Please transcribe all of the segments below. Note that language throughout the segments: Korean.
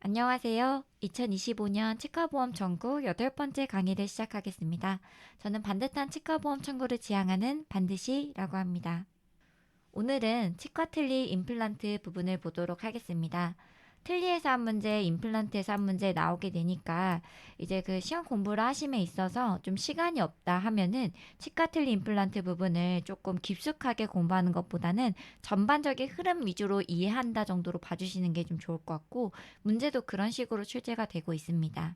안녕하세요. 2025년 치과보험 청구 8번째 강의를 시작하겠습니다. 저는 반듯한 치과보험 청구를 지향하는 반드시라고 합니다. 오늘은 치과 틀니 임플란트 부분을 보도록 하겠습니다. 틀니에서 한 문제, 임플란트에서 한 문제 나오게 되니까 이제 그 시험 공부를 하심에 있어서 좀 시간이 없다 하면은 치과 틀니 임플란트 부분을 조금 깊숙하게 공부하는 것보다는 전반적인 흐름 위주로 이해한다 정도로 봐주시는 게 좀 좋을 것 같고, 문제도 그런 식으로 출제가 되고 있습니다.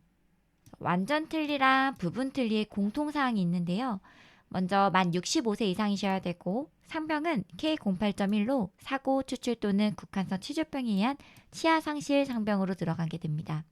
완전 틀니랑 부분 틀니의 공통사항이 있는데요. 먼저 만 65세 이상이셔야 되고, 상병은 K08.1로 사고, 추출 또는 국한성 치주병에 의한 치아 상실 상병으로 들어가게 됩니다.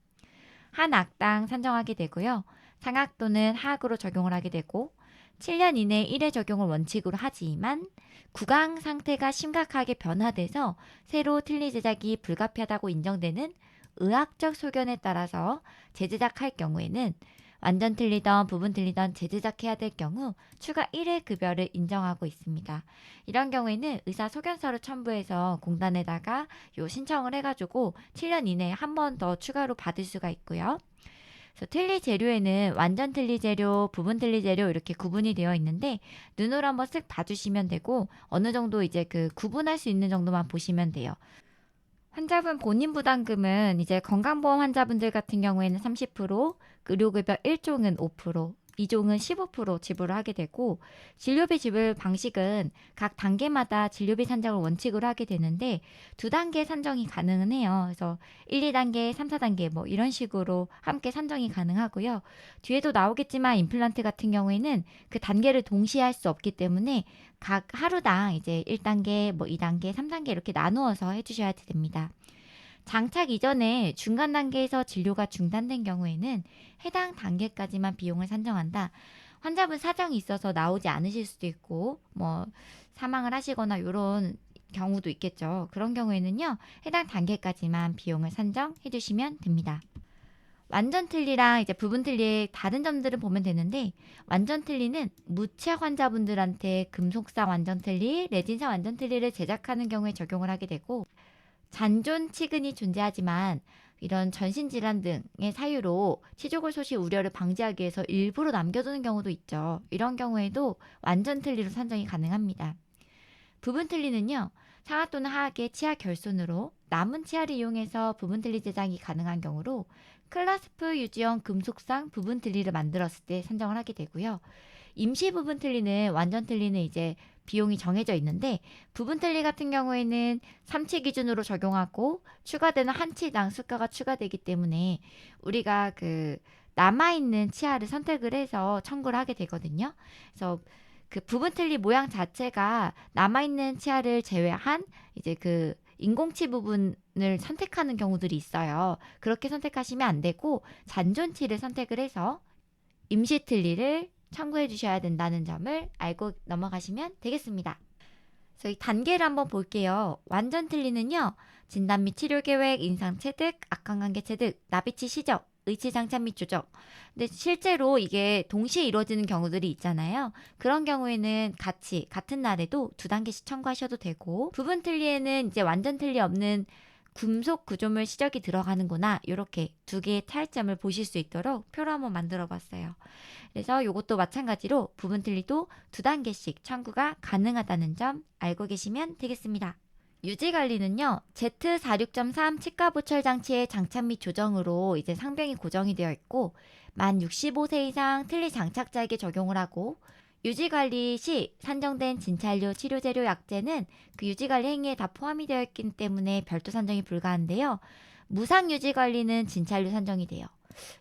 한 악당 산정하게 되고요. 상악 또는 하악으로 적용을 하게 되고, 7년 이내에 1회 적용을 원칙으로 하지만 구강 상태가 심각하게 변화돼서 새로 틀니 제작이 불가피하다고 인정되는 의학적 소견에 따라서 재제작할 경우에는 완전 틀리던 부분 틀리던 재제작해야 될 경우 추가 1회 급여를 인정하고 있습니다. 이런 경우에는 의사 소견서를 첨부해서 공단에다가 신청을 해가지고 7년 이내에 한 번 더 추가로 받을 수가 있고요. 그래서 틀니 재료에는 완전 틀니 재료, 부분 틀니 재료 이렇게 구분이 되어 있는데, 눈으로 한번 쓱 봐주시면 되고, 어느 정도 이제 그 구분할 수 있는 정도만 보시면 돼요. 환자분 본인 부담금은 이제 건강보험 환자분들 같은 경우에는 30%, 의료급여 1종은 5%, 2종은 15% 지불을 하게 되고, 진료비 지불 방식은 각 단계마다 진료비 산정을 원칙으로 하게 되는데, 두 단계 산정이 가능은 해요. 그래서 1, 2단계, 3, 4단계 뭐 이런 식으로 함께 산정이 가능하고요. 뒤에도 나오겠지만 임플란트 같은 경우에는 그 단계를 동시에 할 수 없기 때문에 각 하루당 이제 1단계, 뭐 2단계, 3단계 이렇게 나누어서 해주셔야 됩니다. 장착 이전에 중간 단계에서 진료가 중단된 경우에는 해당 단계까지만 비용을 산정한다. 환자분 사정이 있어서 나오지 않으실 수도 있고, 뭐 사망을 하시거나 이런 경우도 있겠죠. 그런 경우에는요, 해당 단계까지만 비용을 산정해 주시면 됩니다. 완전 틀니랑 이제 부분 틀니의 다른 점들을 보면 되는데, 완전 틀니는 무치아 환자분들한테 금속상 완전 틀니, 레진상 완전 틀니를 제작하는 경우에 적용을 하게 되고, 잔존 치근이 존재하지만 이런 전신질환 등의 사유로 치조골 소실 우려를 방지하기 위해서 일부러 남겨두는 경우도 있죠. 이런 경우에도 완전 틀니로 산정이 가능합니다. 부분 틀니는요, 상하 또는 하악의 치아 결손으로 남은 치아를 이용해서 부분 틀니 제작이 가능한 경우로 클라스프 유지형 금속상 부분 틀니를 만들었을 때 산정을 하게 되고요. 임시 부분 틀니는 완전 틀니는 이제 비용이 정해져 있는데, 부분 틀니 같은 경우에는 3치 기준으로 적용하고 추가되는 한 치당 수가가 추가되기 때문에 우리가 그 남아있는 치아를 선택을 해서 청구를 하게 되거든요. 그래서 그 부분 틀니 모양 자체가 남아있는 치아를 제외한 이제 그 인공치 부분을 선택하는 경우들이 있어요. 그렇게 선택하시면 안 되고 잔존치를 선택을 해서 임시 틀니를 청구해 주셔야 된다는 점을 알고 넘어가시면 되겠습니다. 저희 단계를 한번 볼게요. 완전 틀니는요, 진단 및 치료 계획, 인상 체득, 악강관계 체득, 나비치 시적, 의치 장착 및 조정. 근데 실제로 이게 동시에 이루어지는 경우들이 있잖아요. 그런 경우에는 같이 같은 날에도 두 단계씩 청구하셔도 되고, 부분 틀니에는 이제 완전 틀니 없는 금속 구조물 시적이 들어가는구나, 이렇게 두 개의 차이점을 보실 수 있도록 표로 한번 만들어 봤어요. 그래서 이것도 마찬가지로 부분 틀니도 두 단계씩 청구가 가능하다는 점 알고 계시면 되겠습니다. 유지 관리는요, Z46.3 치과 보철 장치의 장착 및 조정으로 이제 상병이 고정이 되어 있고, 만 65세 이상 틀니 장착자에게 적용을 하고, 유지 관리 시 산정된 진찰료, 치료재료, 약재는 그 유지 관리 행위에 다 포함이 되어 있기 때문에 별도 산정이 불가한데요. 무상 유지 관리는 진찰료 산정이 돼요.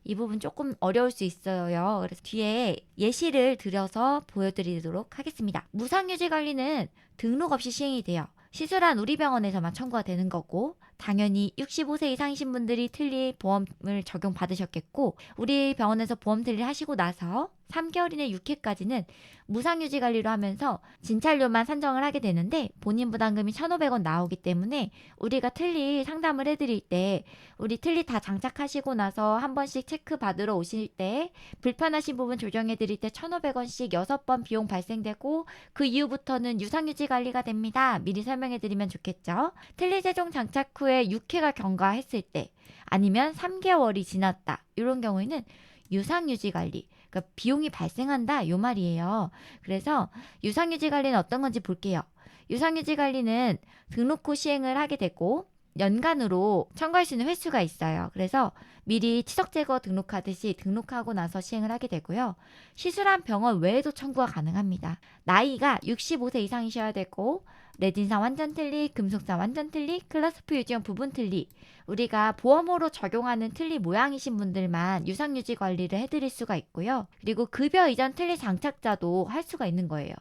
이 부분 조금 어려울 수 있어요. 그래서 뒤에 예시를 들여서 보여드리도록 하겠습니다. 무상유지 관리는 등록 없이 시행이 돼요. 시술한 우리 병원에서만 청구가 되는 거고, 당연히 65세 이상이신 분들이 틀니 보험을 적용받으셨겠고, 우리 병원에서 보험 틀니 하시고 나서 3개월이나 6회까지는 무상유지 관리로 하면서 진찰료만 산정을 하게 되는데 본인 부담금이 1,500원 나오기 때문에 우리가 틀니 상담을 해드릴 때 우리 틀니 다 장착하시고 나서 한 번씩 체크 받으러 오실 때 불편하신 부분 조정해드릴 때 1,500원씩 6번 비용 발생되고 그 이후부터는 유상유지 관리가 됩니다. 미리 설명해드리면 좋겠죠. 틀니 최종 장착 후에 6회가 경과했을 때 아니면 3개월이 지났다. 이런 경우에는 유상유지 관리, 그러니까 비용이 발생한다 요 말이에요. 그래서 유상유지 관리는 어떤 건지 볼게요. 유상유지 관리는 등록 후 시행을 하게 되고 연간으로 청구할 수 있는 횟수가 있어요. 그래서 미리 치석 제거 등록하듯이 등록하고 나서 시행을 하게 되고요. 시술한 병원 외에도 청구가 가능합니다. 나이가 65세 이상이셔야 되고 레진상 완전 틀니, 금속상 완전 틀니, 클라스프 유지형 부분 틀니, 우리가 보험으로 적용하는 틀니 모양이신 분들만 유상유지 관리를 해드릴 수가 있고요. 그리고 급여 이전 틀니 장착자도 할 수가 있는 거예요.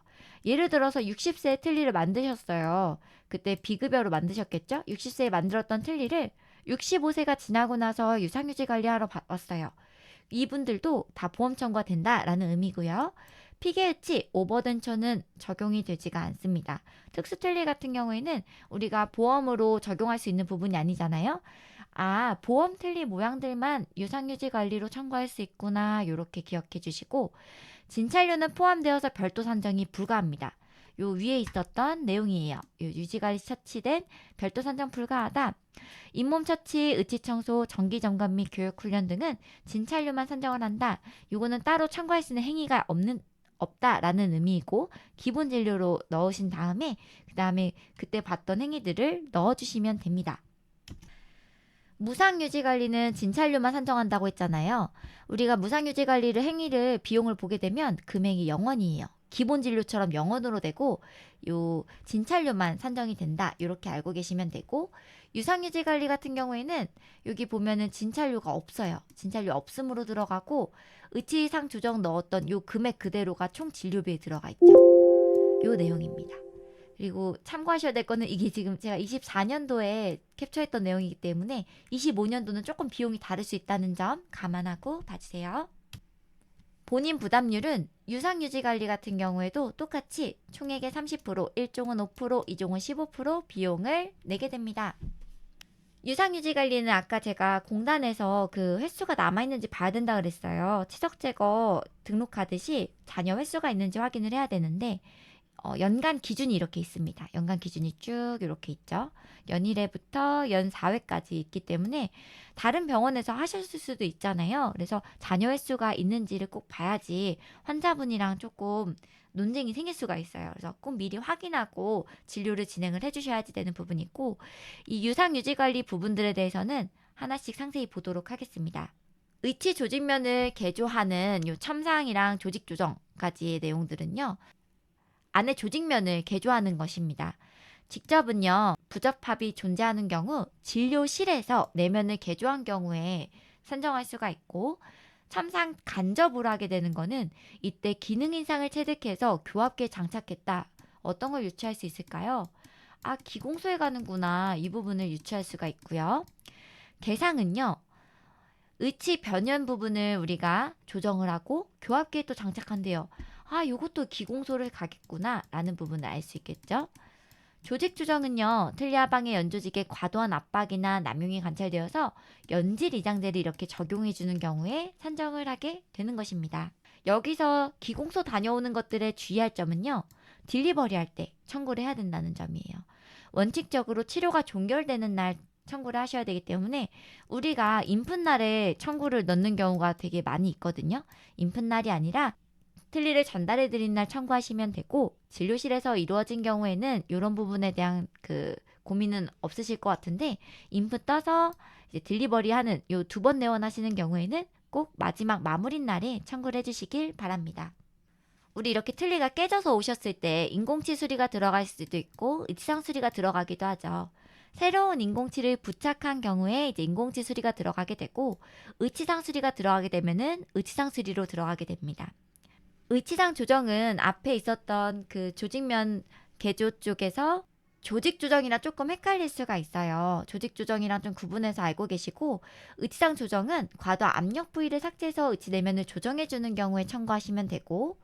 예를 들어서 60세에 틀니를 만드셨어요. 그때 비급여로 만드셨겠죠? 60세에 만들었던 틀니를 65세가 지나고 나서 유상유지 관리하러 왔어요. 이분들도 다 보험 청구가 된다라는 의미고요. 피계유치, 오버덴처는 적용이 되지가 않습니다. 특수 틀니 같은 경우에는 우리가 보험으로 적용할 수 있는 부분이 아니잖아요. 아, 보험 틀니 모양들만 유상유지 관리로 청구할 수 있구나. 이렇게 기억해 주시고 진찰료는 포함되어서 별도 산정이 불가합니다. 요 위에 있었던 내용이에요. 요 유지관리 처치된 별도 산정 불가하다. 잇몸 처치, 의치 청소, 정기 점검 및 교육 훈련 등은 진찰료만 산정을 한다. 요거는 따로 청구할 수 있는 행위가 없다라는 의미이고 기본 진료로 넣으신 다음에 그다음에 그때 봤던 행위들을 넣어주시면 됩니다. 무상유지관리는 진찰료만 산정한다고 했잖아요. 우리가 무상유지관리를 행위를 비용을 보게 되면 금액이 0원이에요. 기본 진료처럼 0원으로 되고 요 진찰료만 산정이 된다. 이렇게 알고 계시면 되고 유상유지관리 같은 경우에는 여기 보면은 진찰료가 없어요. 진찰료 없음으로 들어가고 의치상 조정 넣었던 요 금액 그대로가 총 진료비에 들어가 있죠. 요 내용입니다. 그리고 참고하셔야 될 거는 이게 지금 제가 24년도에 캡처했던 내용이기 때문에 25년도는 조금 비용이 다를 수 있다는 점 감안하고 봐주세요. 본인 부담률은 유상유지관리 같은 경우에도 똑같이 총액의 30%, 1종은 5%, 2종은 15% 비용을 내게 됩니다. 유상유지관리는 아까 제가 공단에서 그 횟수가 남아있는지 봐야 된다 그랬어요. 치석 제거 등록하듯이 잔여 횟수가 있는지 확인을 해야 되는데 연간 기준이 이렇게 있습니다. 연간 기준이 쭉 이렇게 있죠. 연 1회부터 연 4회까지 있기 때문에 다른 병원에서 하셨을 수도 있잖아요. 그래서 잔여 횟수가 있는지를 꼭 봐야지 환자분이랑 조금 논쟁이 생길 수가 있어요. 그래서 꼭 미리 확인하고 진료를 진행을 해주셔야지 되는 부분이 있고 이 유상유지관리 부분들에 대해서는 하나씩 상세히 보도록 하겠습니다. 의치 조직면을 개조하는 요 첨상이랑 조직 조정까지의 내용들은요. 안에 조직면을 개조하는 것입니다. 직접은요. 부접합이 존재하는 경우 진료실에서 내면을 개조한 경우에 산정할 수가 있고 첨상 간접으로 하게 되는 거는 이때 기능 인상을 체득해서 교합기에 장착했다. 어떤 걸 유추할 수 있을까요? 아, 기공소에 가는구나. 이 부분을 유추할 수가 있고요. 개상은요. 의치 변연 부분을 우리가 조정을 하고 교합기에 또 장착한대요. 아, 요것도 기공소를 가겠구나 라는 부분을 알 수 있겠죠. 조직 조정은요. 틀니하방의 연조직에 과도한 압박이나 남용이 관찰되어서 연질 이장제를 이렇게 적용해주는 경우에 산정을 하게 되는 것입니다. 여기서 기공소 다녀오는 것들에 주의할 점은요. 딜리버리 할 때 청구를 해야 된다는 점이에요. 원칙적으로 치료가 종결되는 날 청구를 하셔야 되기 때문에 우리가 인풋날에 청구를 넣는 경우가 되게 많이 있거든요. 인풋날이 아니라 틀니를 전달해 드린 날 청구하시면 되고 진료실에서 이루어진 경우에는 이런 부분에 대한 그 고민은 없으실 것 같은데 인풋 떠서 이제 딜리버리 하는 요 2번 내원하시는 경우에는 꼭 마지막 마무리 날에 청구를 해주시길 바랍니다. 우리 이렇게 틀니가 깨져서 오셨을 때 인공치 수리가 들어갈 수도 있고 의치상 수리가 들어가기도 하죠. 새로운 인공치를 부착한 경우에 이제 인공치 수리가 들어가게 되고 의치상 수리가 들어가게 되면은 의치상 수리로 들어가게 됩니다. 의치상 조정은 앞에 있었던 그 조직면 개조 쪽에서 조직 조정이랑 조금 헷갈릴 수가 있어요. 조직 조정이랑 좀 구분해서 알고 계시고, 의치상 조정은 과도 압력 부위를 삭제해서 의치 내면을 조정해주는 경우에 청구하시면 되고,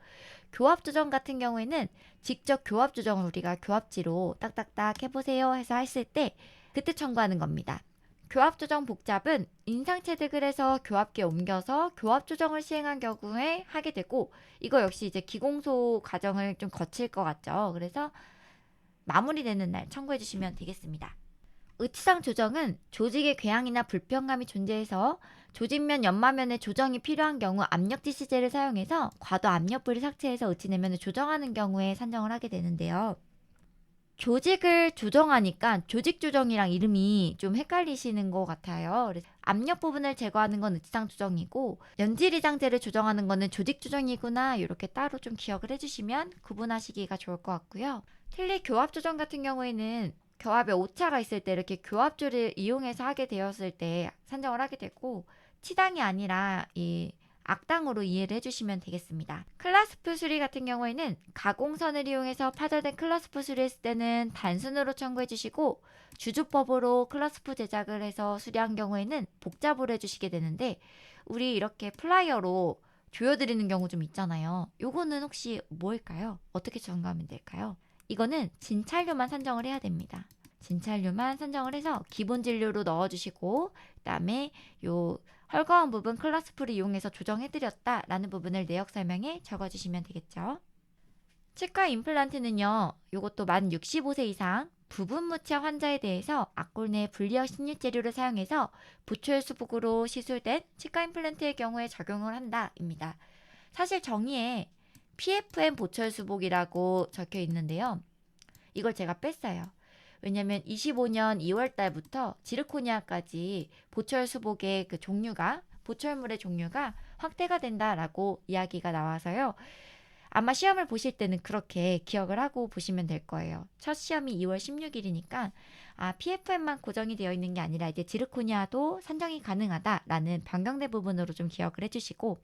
교합 조정 같은 경우에는 직접 교합 조정을 우리가 교합지로 딱딱딱 해보세요 해서 했을 때 그때 청구하는 겁니다. 교합 조정 복잡은 인상 체득을 해서 교합기에 옮겨서 교합 조정을 시행한 경우에 하게 되고, 이거 역시 이제 기공소 과정을 좀 거칠 것 같죠. 그래서 마무리되는 날 청구해 주시면 되겠습니다. 의치상 조정은 조직의 궤양이나 불편감이 존재해서 조직면 연마면의 조정이 필요한 경우 압력 지시제를 사용해서 과도 압력부를 삭제해서 의치 내면을 조정하는 경우에 산정을 하게 되는데요. 조직을 조정하니까 조직 조정이랑 이름이 좀 헷갈리시는 것 같아요. 그래서 압력 부분을 제거하는 건 의치상 조정이고, 연질이장제를 조정하는 거는 조직 조정이구나, 이렇게 따로 좀 기억을 해주시면 구분하시기가 좋을 것 같고요. 틀리 교합 조정 같은 경우에는 교합에 오차가 있을 때 이렇게 교합조를 이용해서 하게 되었을 때 산정을 하게 되고, 치당이 아니라 이 악당으로 이해를 해주시면 되겠습니다. 클라스프 수리 같은 경우에는 가공선을 이용해서 파절된 클라스프 수리했을 때는 단순으로 청구해 주시고, 주주법으로 클라스프 제작을 해서 수리한 경우에는 복잡으로 해주시게 되는데, 우리 이렇게 플라이어로 조여드리는 경우 좀 있잖아요. 요거는 혹시 뭘까요? 어떻게 청구하면 될까요? 이거는 진찰료만 산정을 해야 됩니다. 진찰료만 산정을 해서 기본 진료로 넣어주시고, 그다음에 요 헐거운 부분 클라스프를 이용해서 조정해드렸다 라는 부분을 내역 설명에 적어주시면 되겠죠. 치과 임플란트는요, 요것도 만 65세 이상 부분 무치아 환자에 대해서 악골 내 분리형 신유 재료를 사용해서 부초열 수복으로 시술된 치과 임플란트의 경우에 적용을 한다입니다. 사실 정의에 PFM 보철 수복이라고 적혀 있는데요. 이걸 제가 뺐어요. 왜냐면 25년 2월 달부터 지르코니아까지 보철 수복의 그 종류가, 보철물의 종류가 확대가 된다라고 이야기가 나와서요. 아마 시험을 보실 때는 그렇게 기억을 하고 보시면 될 거예요. 첫 시험이 2월 16일이니까 PFM만 고정이 되어 있는 게 아니라 이제 지르코니아도 산정이 가능하다라는 변경된 부분으로 좀 기억을 해주시고,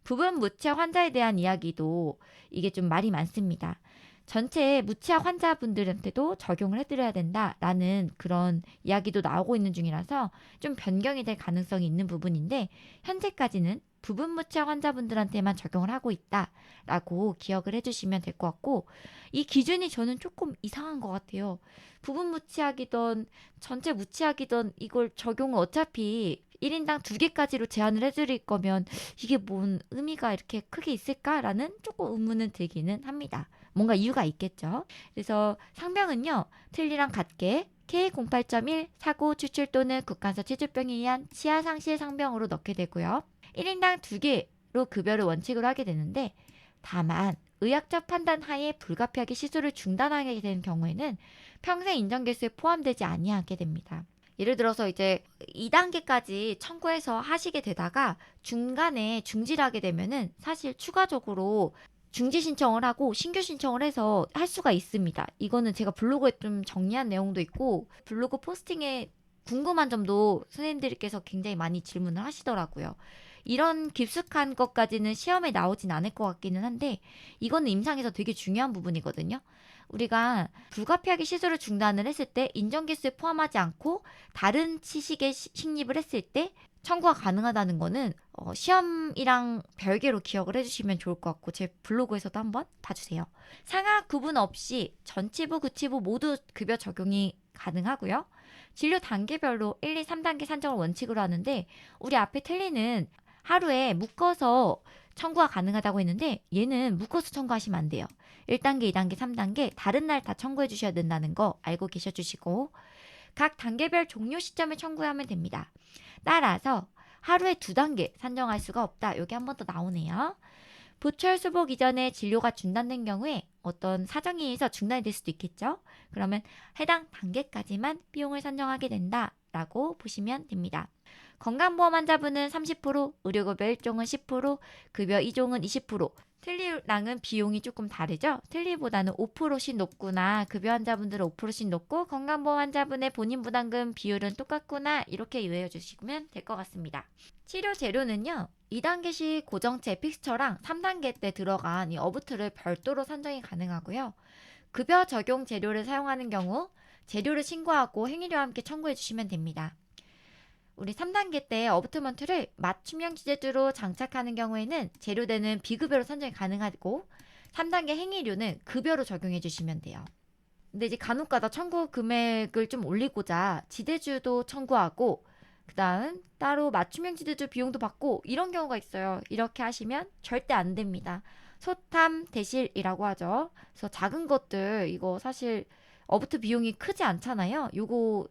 부분 무치아 환자에 대한 이야기도 이게 좀 말이 많습니다. 전체 무치아 환자분들한테도 적용을 해드려야 된다라는 그런 이야기도 나오고 있는 중이라서 좀 변경이 될 가능성이 있는 부분인데, 현재까지는 부분 무치아 환자분들한테만 적용을 하고 있다라고 기억을 해주시면 될 것 같고, 이 기준이 저는 조금 이상한 것 같아요. 부분 무치아기든 전체 무치아기든 이걸 적용을 어차피 1인당 2개까지로 제한을 해드릴 거면 이게 뭔 의미가 이렇게 크게 있을까라는 조금 의문은 들기는 합니다. 뭔가 이유가 있겠죠. 그래서 상병은요, 틀니랑 같게 K08.1 사고 추출 또는 국간서 치주병에 의한 치아 상실 상병으로 넣게 되고요. 1인당 2개로 급여를 원칙으로 하게 되는데, 다만 의학적 판단 하에 불가피하게 시술을 중단하게 되는 경우에는 평생 인정 개수에 포함되지 아니하게 됩니다. 예를 들어서 이제 2단계까지 청구해서 하시게 되다가 중간에 중지를 하게 되면은 사실 추가적으로 중지 신청을 하고 신규 신청을 해서 할 수가 있습니다. 이거는 제가 블로그에 좀 정리한 내용도 있고, 블로그 포스팅에 궁금한 점도 선생님들께서 굉장히 많이 질문을 하시더라고요. 이런 깊숙한 것까지는 시험에 나오진 않을 것 같기는 한데, 이거는 임상에서 되게 중요한 부분이거든요. 우리가 불가피하게 시술을 중단을 했을 때 인정 개수에 포함하지 않고 다른 치식에 식립을 했을 때 청구가 가능하다는 거는 시험이랑 별개로 기억을 해주시면 좋을 것 같고, 제 블로그에서도 한번 봐주세요. 상하 구분 없이 전치부, 구치부 모두 급여 적용이 가능하고요. 진료 단계별로 1, 2, 3단계 산정을 원칙으로 하는데, 우리 앞에 틀리는 하루에 묶어서 청구가 가능하다고 했는데 얘는 묶어서 청구하시면 안 돼요. 1단계, 2단계, 3단계 다른 날 다 청구해 주셔야 된다는 거 알고 계셔 주시고, 각 단계별 종료 시점에 청구하면 됩니다. 따라서 하루에 2단계 산정할 수가 없다. 여기 한 번 더 나오네요. 보철 수복 이전에 진료가 중단된 경우에 어떤 사정에 의해서 중단이 될 수도 있겠죠. 그러면 해당 단계까지만 비용을 산정하게 된다라고 보시면 됩니다. 건강보험 환자분은 30%, 의료급여 1종은 10%, 급여 2종은 20%. 틀니랑은 비용이 조금 다르죠? 틀니보다는 5%씩 높구나, 급여 환자분들은 5%씩 높고 건강보험 환자분의 본인 부담금 비율은 똑같구나, 이렇게 이해해 주시면 될 것 같습니다. 치료 재료는요, 2단계식 고정체 픽스처랑 3단계 때 들어간 이 어부트를 별도로 산정이 가능하고요. 급여 적용 재료를 사용하는 경우 재료를 신고하고 행위료와 함께 청구해 주시면 됩니다. 우리 3단계 때 어부트먼트를 맞춤형 지재주로 장착하는 경우에는 재료대는 비급여로 선정이 가능하고 3단계 행위료는 급여로 적용해 주시면 돼요. 근데 이제 간혹가다 청구 금액을 좀 올리고자 지대주도 청구하고 그 다음 따로 맞춤형 지대주 비용도 받고 이런 경우가 있어요. 이렇게 하시면 절대 안 됩니다. 소탐 대실이라고 하죠. 그래서 작은 것들 이거 사실 어부트 비용이 크지 않잖아요. 요거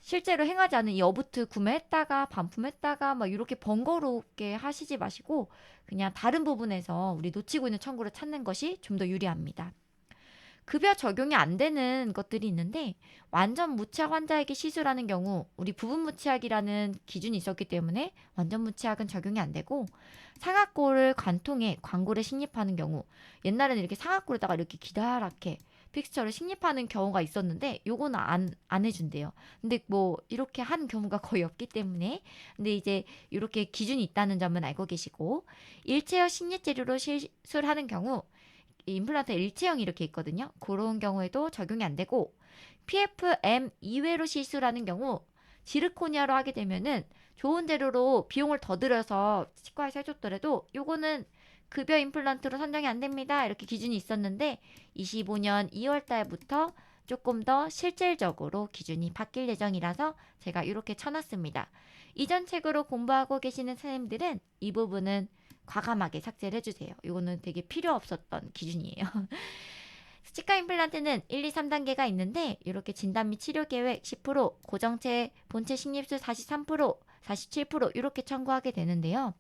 실제로 행하지 않은 이 어부트 구매했다가 반품했다가 막 이렇게 번거롭게 하시지 마시고 그냥 다른 부분에서 우리 놓치고 있는 청구를 찾는 것이 좀 더 유리합니다. 급여 적용이 안 되는 것들이 있는데 완전 무취학 환자에게 시술하는 경우 우리 부분 무취학이라는 기준이 있었기 때문에 완전 무취학은 적용이 안 되고 상하골을 관통해 광골에 식립하는 경우 옛날에는 이렇게 상하골에다가 이렇게 기다랗게 픽스처를 식립하는 경우가 있었는데 요거는 안 해준대요. 근데 뭐 이렇게 하는 경우가 거의 없기 때문에 근데 이제 이렇게 기준이 있다는 점은 알고 계시고 일체형 식립 재료로 시술하는 경우 임플란트 일체형이 이렇게 있거든요. 그런 경우에도 적용이 안 되고 PFM 이외로 시술하는 경우 지르코니아로 하게 되면은 좋은 재료로 비용을 더 들여서 치과에서 해줬더라도 요거는 급여 임플란트로 선정이 안 됩니다. 이렇게 기준이 있었는데 25년 2월 달부터 조금 더 실질적으로 기준이 바뀔 예정이라서 제가 이렇게 쳐놨습니다. 이전 책으로 공부하고 계시는 선생님들은 이 부분은 과감하게 삭제를 해주세요. 이거는 되게 필요 없었던 기준이에요. 치과 임플란트는 1, 2, 3단계가 있는데 이렇게 진단 및 치료 계획 10%, 고정체 본체 식립수 43%, 47% 이렇게 청구하게 되는데요.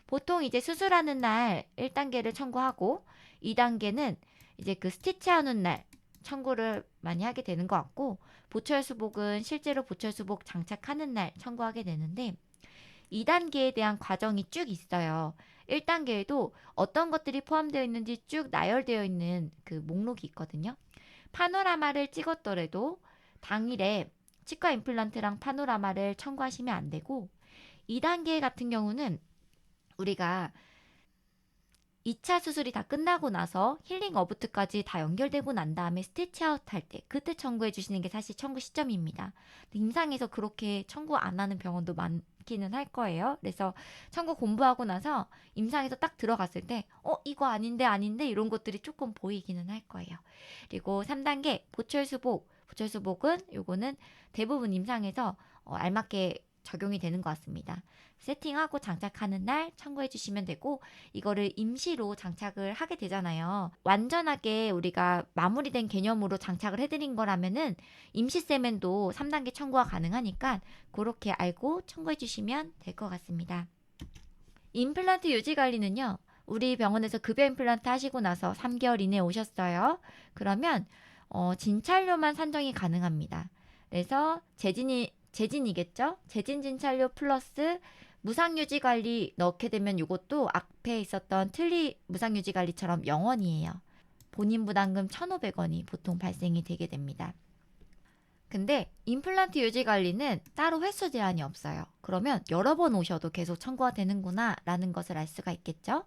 보통 이제 수술하는 날 1단계를 청구하고 2단계는 이제 그 스티치하는 날 청구를 많이 하게 되는 것 같고 보철수복은 실제로 보철수복 장착하는 날 청구하게 되는데 2단계에 대한 과정이 쭉 있어요. 1단계에도 어떤 것들이 포함되어 있는지 쭉 나열되어 있는 그 목록이 있거든요. 파노라마를 찍었더라도 당일에 치과 임플란트랑 파노라마를 청구하시면 안 되고 2단계 같은 경우는 우리가 2차 수술이 다 끝나고 나서 힐링 어부트까지 다 연결되고 난 다음에 스티치아웃 할 때 그때 청구해 주시는 게 사실 청구 시점입니다. 임상에서 그렇게 청구 안 하는 병원도 많기는 할 거예요. 그래서 청구 공부하고 나서 임상에서 딱 들어갔을 때 이거 아닌데 이런 것들이 조금 보이기는 할 거예요. 그리고 3단계 보철수복. 보철수복은 요거는 대부분 임상에서 알맞게 적용이 되는 것 같습니다. 세팅하고 장착하는 날 청구해 주시면 되고 이거를 임시로 장착을 하게 되잖아요. 완전하게 우리가 마무리된 개념으로 장착을 해드린 거라면은 임시 세면도 3단계 청구가 가능하니까 그렇게 알고 청구해 주시면 될 것 같습니다. 임플란트 유지 관리는요. 우리 병원에서 급여 임플란트 하시고 나서 3개월 이내에 오셨어요. 그러면 진찰료만 산정이 가능합니다. 그래서 재진이겠죠? 재진 진찰료 플러스 무상유지관리 넣게 되면 이것도 앞에 있었던 틀니 무상유지관리처럼 0원이에요. 본인 부담금 1,500원이 보통 발생이 되게 됩니다. 근데 임플란트 유지관리는 따로 횟수 제한이 없어요. 그러면 여러 번 오셔도 계속 청구가 되는구나 라는 것을 알 수가 있겠죠?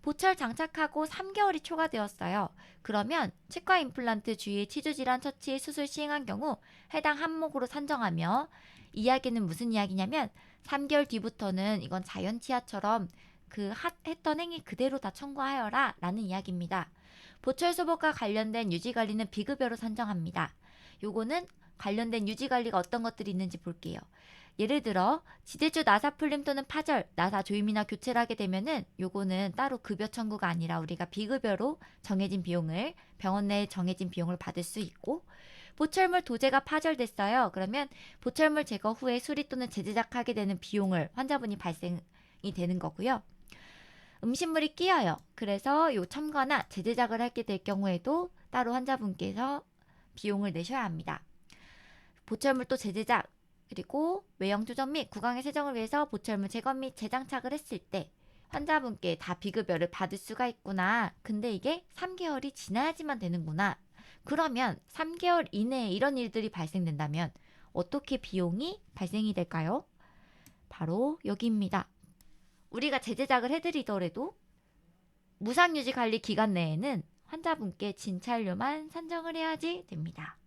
보철 장착하고 3개월이 초과되었어요. 그러면 치과 임플란트 주위의 치주질환 처치 수술 시행한 경우 해당 항목으로 산정하며 이야기는 무슨 이야기냐면 3개월 뒤부터는 이건 자연치아처럼 그 했던 행위 그대로 다 청구하여라 라는 이야기입니다. 보철 수복과 관련된 유지관리는 비급여로 산정합니다. 요거는 관련된 유지관리가 어떤 것들이 있는지 볼게요. 예를 들어 지대주 나사 풀림 또는 파절, 나사 조임이나 교체를 하게 되면은 요거는 따로 급여 청구가 아니라 우리가 비급여로 정해진 비용을 병원 내에 정해진 비용을 받을 수 있고 보철물 도제가 파절됐어요. 그러면 보철물 제거 후에 수리 또는 재제작하게 되는 비용을 환자분이 발생이 되는 거고요. 음식물이 끼어요. 그래서 요 첨가나 재제작을 하게 될 경우에도 따로 환자분께서 비용을 내셔야 합니다. 보철물 또 재제작 그리고 외형 조정 및 구강의 세정을 위해서 보철물 제거 및 재장착을 했을 때 환자분께 다 비급여를 받을 수가 있구나. 근데 이게 3개월이 지나야지만 되는구나. 그러면 3개월 이내에 이런 일들이 발생된다면 어떻게 비용이 발생이 될까요? 바로 여기입니다. 우리가 재제작을 해드리더라도 무상유지 관리 기간 내에는 환자분께 진찰료만 산정을 해야지 됩니다.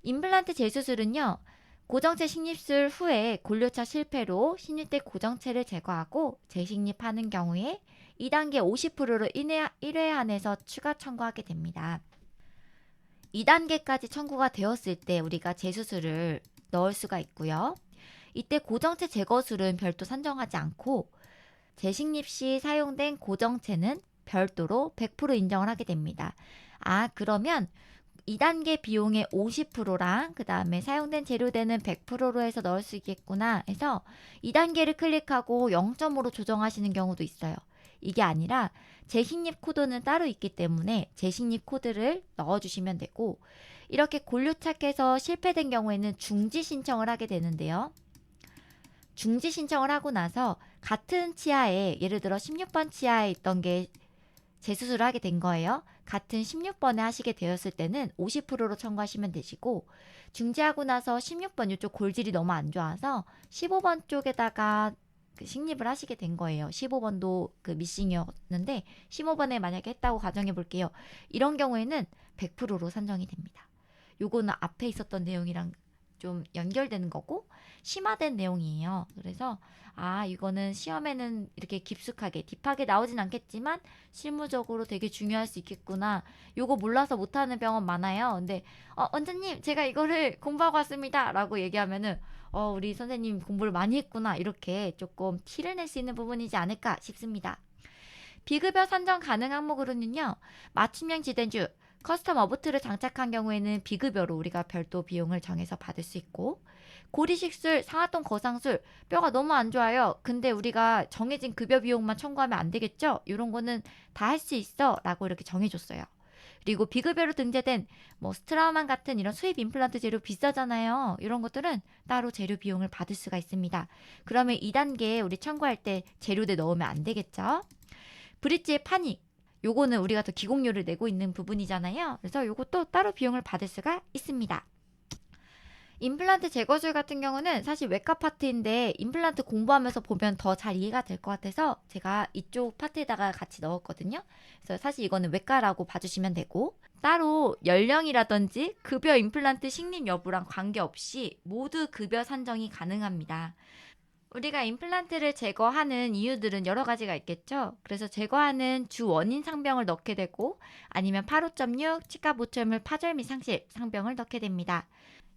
임플란트 재수술은요, 고정체 식립술 후에 골료차 실패로 식립대 고정체를 제거하고 재식립하는 경우에 2단계 50%로 1회 한해서 추가 청구하게 됩니다. 2단계까지 청구가 되었을 때 우리가 재수술을 넣을 수가 있고요. 이때 고정체 제거술은 별도 산정하지 않고 재식립 시 사용된 고정체는 별도로 100% 인정을 하게 됩니다. 그러면 2단계 비용의 50%랑 그 다음에 사용된 재료대는 100%로 해서 넣을 수 있겠구나 해서 2단계를 클릭하고 0.5로 조정하시는 경우도 있어요. 이게 아니라 재식립 코드는 따로 있기 때문에 재식립 코드를 넣어주시면 되고, 이렇게 골료착해서 실패된 경우에는 중지 신청을 하게 되는데요. 중지 신청을 하고 나서 같은 치아에, 예를 들어 16번 치아에 있던 게 재수술을 하게 된 거예요. 같은 16번에 하시게 되었을 때는 50%로 청구하시면 되시고, 중지하고 나서 16번 이쪽 골질이 너무 안 좋아서 15번 쪽에다가 식립을 하시게 된 거예요. 15번도 미싱이었는데 15번에 만약에 했다고 가정해 볼게요. 이런 경우에는 100%로 산정이 됩니다. 요거는 앞에 있었던 내용이랑 좀 연결되는 거고 심화된 내용이에요. 그래서 이거는 시험에는 이렇게 깊숙하게 딥하게 나오진 않겠지만 실무적으로 되게 중요할 수 있겠구나. 요거 몰라서 못하는 병원 많아요. 근데 원장님 제가 이거를 공부하고 왔습니다 라고 얘기하면은 우리 선생님 공부를 많이 했구나, 이렇게 조금 티를 낼 수 있는 부분이지 않을까 싶습니다. 비급여 산정 가능 항목으로는요, 맞춤형 지대주, 커스텀 어부트를 장착한 경우에는 비급여로 우리가 별도 비용을 정해서 받을 수 있고, 고리식술, 상하동 거상술, 뼈가 너무 안 좋아요. 근데 우리가 정해진 급여 비용만 청구하면 안 되겠죠? 이런 거는 다 할 수 있어 라고 이렇게 정해줬어요. 그리고 비급여로 등재된 스트라우만 같은 이런 수입 임플란트 재료 비싸잖아요. 이런 것들은 따로 재료 비용을 받을 수가 있습니다. 그러면 2단계에 우리 청구할 때 재료대 넣으면 안 되겠죠? 브릿지의 파닉, 요거는 우리가 더 기공료를 내고 있는 부분이잖아요. 그래서 요것도 따로 비용을 받을 수가 있습니다. 임플란트 제거술 같은 경우는 사실 외과 파트인데 임플란트 공부하면서 보면 더 잘 이해가 될 것 같아서 제가 이쪽 파트에다가 같이 넣었거든요. 그래서 사실 이거는 외과라고 봐주시면 되고, 따로 연령이라든지 급여 임플란트 식립 여부랑 관계없이 모두 급여 산정이 가능합니다. 우리가 임플란트를 제거하는 이유들은 여러 가지가 있겠죠. 그래서 제거하는 주 원인 상병을 넣게 되고, 아니면 85.6 치과 보철물 파절 및 상실 상병을 넣게 됩니다.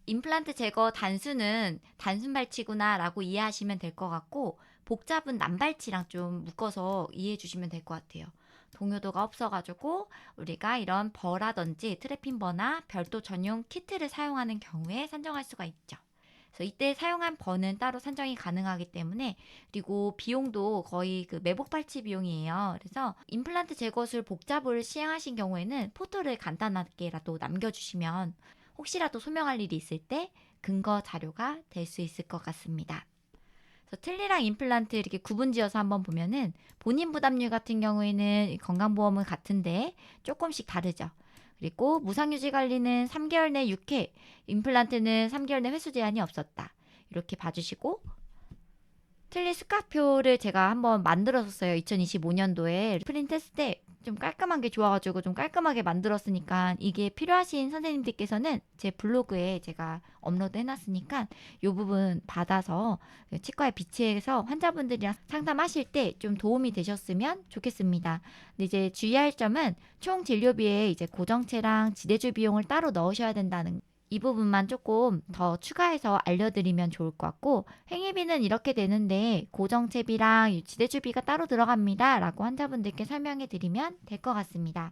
임플란트 제거 단수는 단순 발치구나 라고 이해하시면 될 것 같고, 복잡은 난발치랑 좀 묶어서 이해해 주시면 될 것 같아요. 동요도가 없어가지고 우리가 이런 버라든지 트래핀 버나 별도 전용 키트를 사용하는 경우에 산정할 수가 있죠. 그래서 이때 사용한 버는 따로 산정이 가능하기 때문에, 그리고 비용도 거의 매복 발치 비용이에요. 그래서 임플란트 제거술 복잡을 시행하신 경우에는 포토를 간단하게라도 남겨주시면 혹시라도 소명할 일이 있을 때 근거 자료가 될 수 있을 것 같습니다. 그래서 틀니랑 임플란트 이렇게 구분지어서 한번 보면은 본인 부담률 같은 경우에는 건강보험은 같은데 조금씩 다르죠. 그리고 무상유지 관리는 3개월 내 6회, 임플란트는 3개월 내 횟수 제한이 없었다. 이렇게 봐주시고, 틀니 수가표를 제가 한번 만들었었어요. 2025년도에 프린트 했을 때 좀 깔끔한 게 좋아가지고 좀 깔끔하게 만들었으니까, 이게 필요하신 선생님들께서는 제 블로그에 제가 업로드 해놨으니까 이 부분 받아서 치과에 비치해서 환자분들이랑 상담하실 때 좀 도움이 되셨으면 좋겠습니다. 근데 이제 주의할 점은 총 진료비에 이제 고정체랑 지대주 비용을 따로 넣으셔야 된다는 이 부분만 조금 더 추가해서 알려드리면 좋을 것 같고, 행위비는 이렇게 되는데 고정체비랑 지대주비가 따로 들어갑니다 라고 환자분들께 설명해 드리면 될 것 같습니다.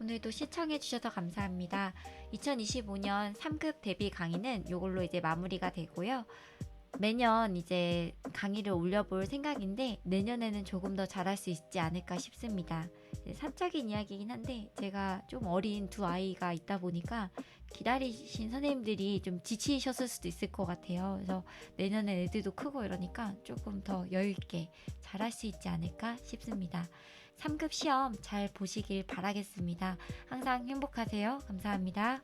오늘도 시청해 주셔서 감사합니다. 2025년 3급 대비 강의는 이걸로 이제 마무리가 되고요. 매년 이제 강의를 올려볼 생각인데 내년에는 조금 더 잘할 수 있지 않을까 싶습니다. 사적인 이야기이긴 한데 제가 좀 어린 두 아이가 있다 보니까 기다리신 선생님들이 좀 지치셨을 수도 있을 것 같아요. 그래서 내년에 애들도 크고 이러니까 조금 더 여유 있게 잘할 수 있지 않을까 싶습니다. 3급 시험 잘 보시길 바라겠습니다. 항상 행복하세요. 감사합니다.